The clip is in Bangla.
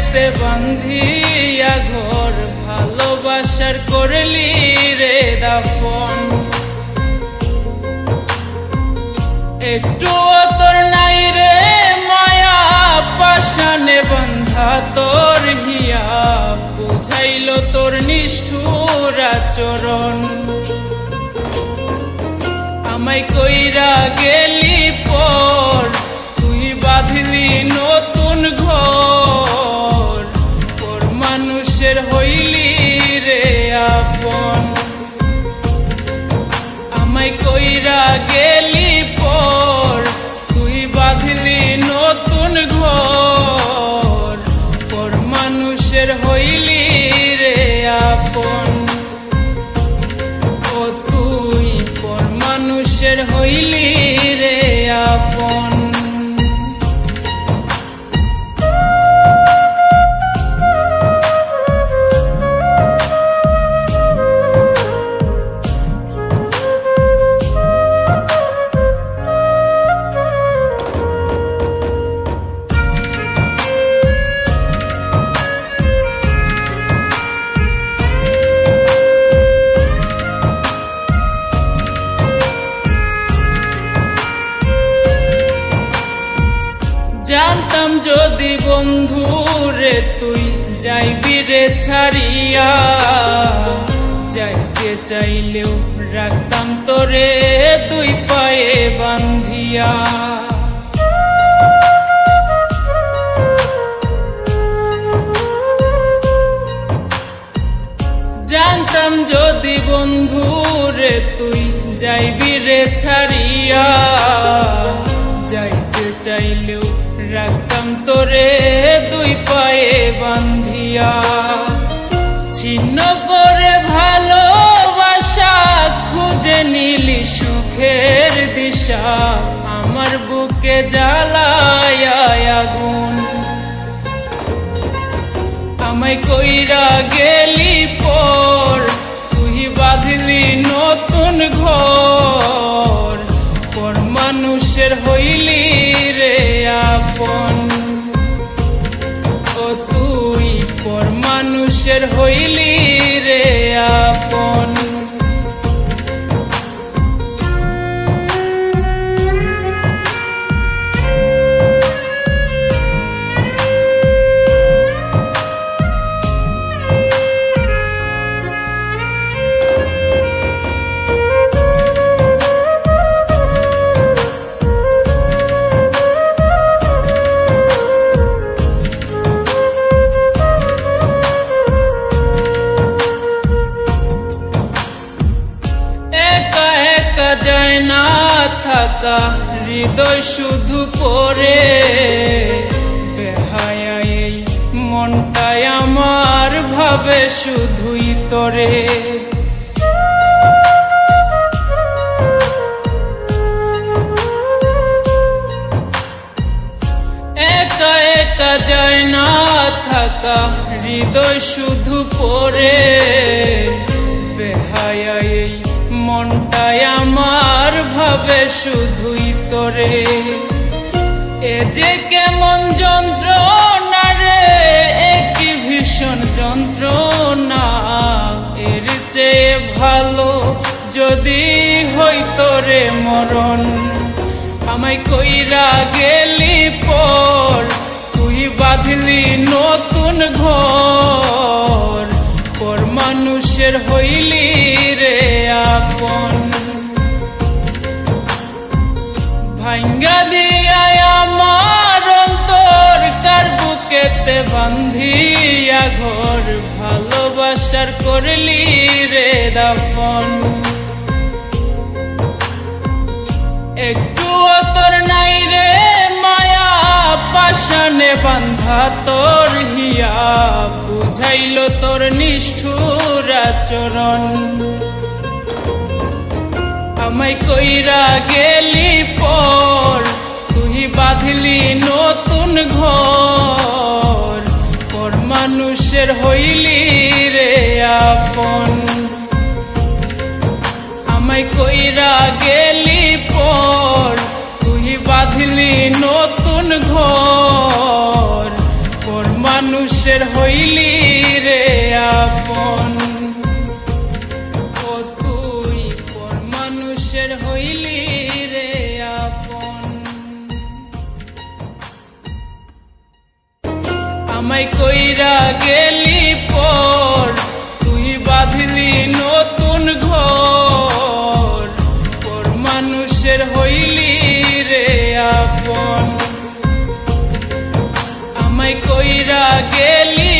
বুকেতে বান্ধিয়া ঘর, ভালোবাসার করলি রে দাফন। একটু তোর নাই রে মায়া, পাশানে বন্ধা তোর হিয়া, বুঝাইল তোর নিষ্ঠুর আচরণ। আমায় কইরা গেলি পর, তুই বাঁধলি নতুন ঘর, পর মানুষের হইলি রে আপন। আমায় কইরা গেলি পর, তুই বাঁধলি নতুন ঘর, পর মানুষের হইলি রে আপন। ও তুই পর মানুষের হইলি রে আপন। জানতাম যদি বন্ধু রে তুই যাইবি রে ছাড়িয়া, যাইতে চাইলেও রাখতাম তোরে দুই পায়ে বান্ধিয়া। জানতাম যদি বন্ধু রে তুই যাইবি রে ছাড়িয়া, যাইতে চাইলেও রাখতাম তোরে দুই পায়ে বান্ধিয়া। ছিন্ন করে ভালোবাসা খুঁজে নিলি সুখের দিশা, আমার বুকে জ্বালায় আগুন। আমায় কইরা গেলি পর, তুই বাঁধলি নতুন ঘর, পর মানুষের হইলি রে আপন। ও তুই পর মানুষের হইলি রে আপন। যায় না থাকা হৃদয় শুধু পড়ে, বেহায়া এই মনটাই আমার ভাবে শুধুই তোরে। একা একা যায় না থাকা হৃদয় শুধু পড়ে, বেহায়া এই মনটাই আমার ভাবে শুধুই তোরে। এ যে কেমন যন্ত্রণা রে, একই ভীষণ যন্ত্রণা, এর চেয়ে ভালো যদি হইতো রে মরণ। আমায় কইরা গেলি পর, তুই বাঁধলি নতুন ঘর, পর মানুষের হইলি রে আপন। ভাঙ্গা দিয়া আমার অন্তর, কার বুকেতে বান্ধিয়া ঘর, ভালোবাসার করলি রে দাফন। একটু তোর নাই রে মায়া, পাশানে বান্ধা তোর হিয়া, বুঝাইল তোর নিষ্ঠুর আচরণ। আমায় কইরা গেলি পর, তুই বাঁধলি নতুন ঘর, পর মানুষের হইলি রে আপন। আমায় কইরা গেলি পর, তুই বাঁধলি নতুন ঘর, পর মানুষ মানুষের হইলি রে আপন, ও তুই পর মানুষের হইলি রে আপন। আমায় কইরা গেলি পর তুই বাঁধলি নতুন ঘর, পর মানুষের হইলি রে আপন। আমায় কইরা গেলি